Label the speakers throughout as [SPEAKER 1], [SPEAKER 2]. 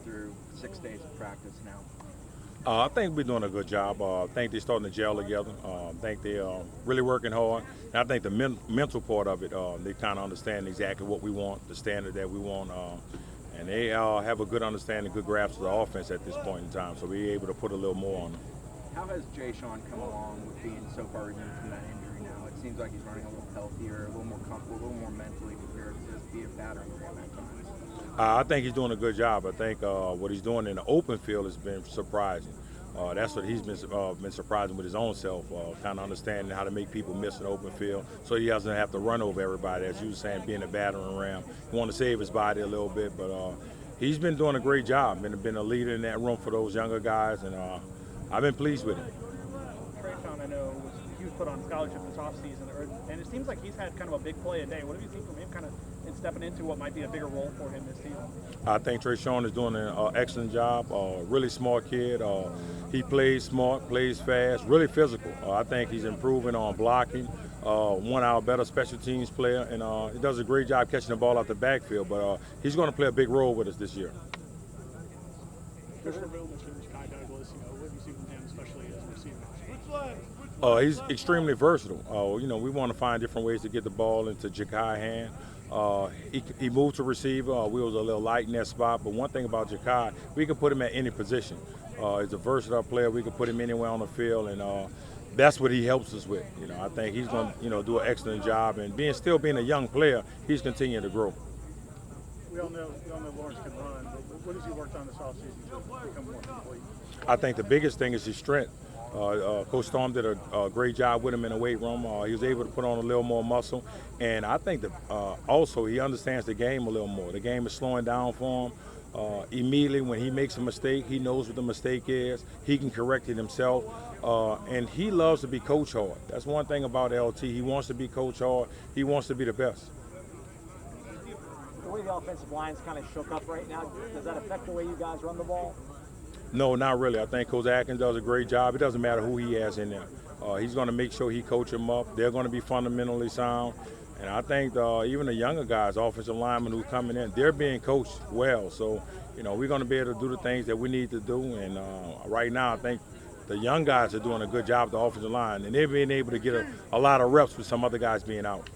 [SPEAKER 1] through 6 days of practice now?
[SPEAKER 2] I think we're doing a good job. I think they're starting to gel together. I think they're really working hard. And I think the mental part of it, they kind of understand exactly what we want, the standard that we want. And they have a good understanding, good grasp of the offense at this point in time. So we're able to put a little more on them.
[SPEAKER 1] How has Treyshawn come along with being so far removed from that injury now? It seems like he's running a little healthier, a little more comfortable, a little more mentally prepared to just be a battering ram at times.
[SPEAKER 2] I think he's doing a good job. I think what he's doing in the open field has been surprising. That's what he's been surprising with his own self, kind of understanding how to make people miss an open field so he doesn't have to run over everybody. As you were saying, being a battering ram, he want to save his body a little bit, but he's been doing a great job. Been a leader in that room for those younger guys, and I've been pleased with him.
[SPEAKER 3] Treyshawn, I know, he was put on scholarship this offseason, and it seems like he's had kind of a big play a day. What have you seen from him kind of in stepping into what might be a bigger role for him this season?
[SPEAKER 2] I think Treyshawn is doing an excellent job. Really smart kid. He plays smart, plays fast, really physical. I think he's improving on blocking. One of our better special teams player, and he does a great job catching the ball out the backfield. But he's going to play a big role with us this year.
[SPEAKER 3] Jakai Hand, what have you seen from him, especially as a receiver?
[SPEAKER 2] He's extremely versatile. We want to find different ways to get the ball into Jakai Hand. He moved to receiver. We was a little light in that spot, but one thing about Jakai, we can put him at any position. He's a versatile player. We can put him anywhere on the field, and that's what he helps us with. I think he's going to do an excellent job, and still being a young player, he's continuing to grow.
[SPEAKER 3] We all know Lawrence can run, but what has he worked on this offseason to become more complete?
[SPEAKER 2] I think the biggest thing is his strength. Coach Storm did a great job with him in the weight room. He was able to put on a little more muscle, and I think that also he understands the game a little more. The game is slowing down for him. Immediately when he makes a mistake, he knows what the mistake is. He can correct it himself, and he loves to be coach hard. That's one thing about LT. He wants to be coach hard. He wants to be the best.
[SPEAKER 4] The way the offensive line's kind of shook up right now, does that affect the way you guys run the ball?
[SPEAKER 2] No, not really. I think Coach Atkins does a great job. It doesn't matter who he has in there. He's going to make sure he coach them up. They're going to be fundamentally sound. And I think even the younger guys, offensive linemen who are coming in, they're being coached well. So, we're going to be able to do the things that we need to do. And right now, I think the young guys are doing a good job at the offensive line. And they're being able to get a lot of reps with some other guys being out.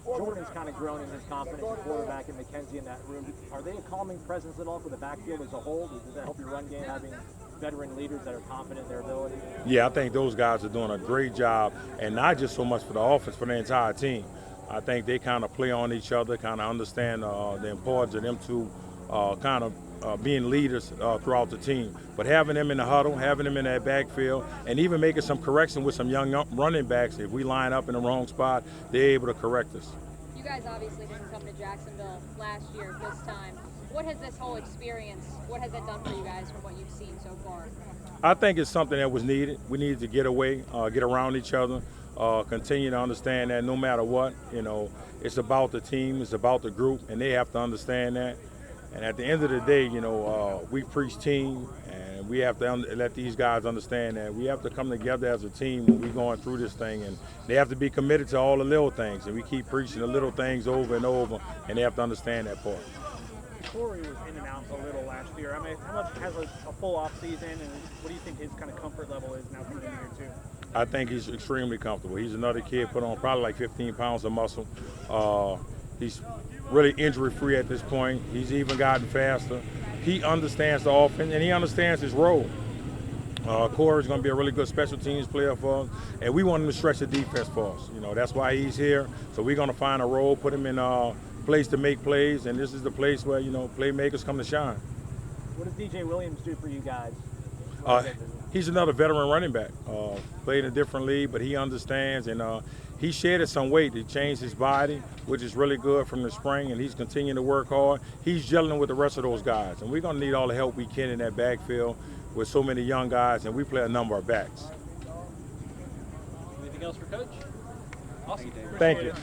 [SPEAKER 4] Jordan's kind of grown in his confidence at quarterback and McKenzie in that room. Are they a calming presence at all for the backfield as a whole? Does that help your run game, having veteran leaders that are confident in their ability?
[SPEAKER 2] Yeah, I think those guys are doing a great job, and not just so much for the offense, for the entire team. I think they kind of play on each other, kind of understand the importance of them two kind of being leaders throughout the team. But having them in the huddle, having them in that backfield, and even making some correction with some young running backs. If we line up in the wrong spot, they're able to correct us.
[SPEAKER 5] You guys obviously didn't come to Jacksonville last year this time. What has this whole experience, what has it done for you guys from what you've seen so far?
[SPEAKER 2] I think it's something that was needed. We needed to get away, get around each other, continue to understand that no matter what, it's about the team, it's about the group, and they have to understand that. And at the end of the day, we preach team, and we have to let these guys understand that we have to come together as a team when we're going through this thing, and they have to be committed to all the little things. And we keep preaching the little things over and over, and they have to understand that part.
[SPEAKER 3] Corey was in and out a little last year. I mean, how much has a full off season, and what do you think his kind of comfort level is now coming in here too?
[SPEAKER 2] I think he's extremely comfortable. He's another kid put on probably like 15 pounds of muscle. He's really injury-free at this point. He's even gotten faster. He understands the offense, and he understands his role. Corey's going to be a really good special teams player for us, and we want him to stretch the defense for us. That's why he's here. So we're going to find a role, put him in a place to make plays, and this is the place where, playmakers come to shine.
[SPEAKER 4] What does DJ Williams do for you guys?
[SPEAKER 2] He's another veteran running back. Played in a different league, but he understands, and he shedded some weight. He changed his body, which is really good from the spring, and he's continuing to work hard. He's gelling with the rest of those guys, and we're going to need all the help we can in that backfield with so many young guys, and we play a number of backs.
[SPEAKER 3] Anything else for Coach? Awesome.
[SPEAKER 2] Thank you.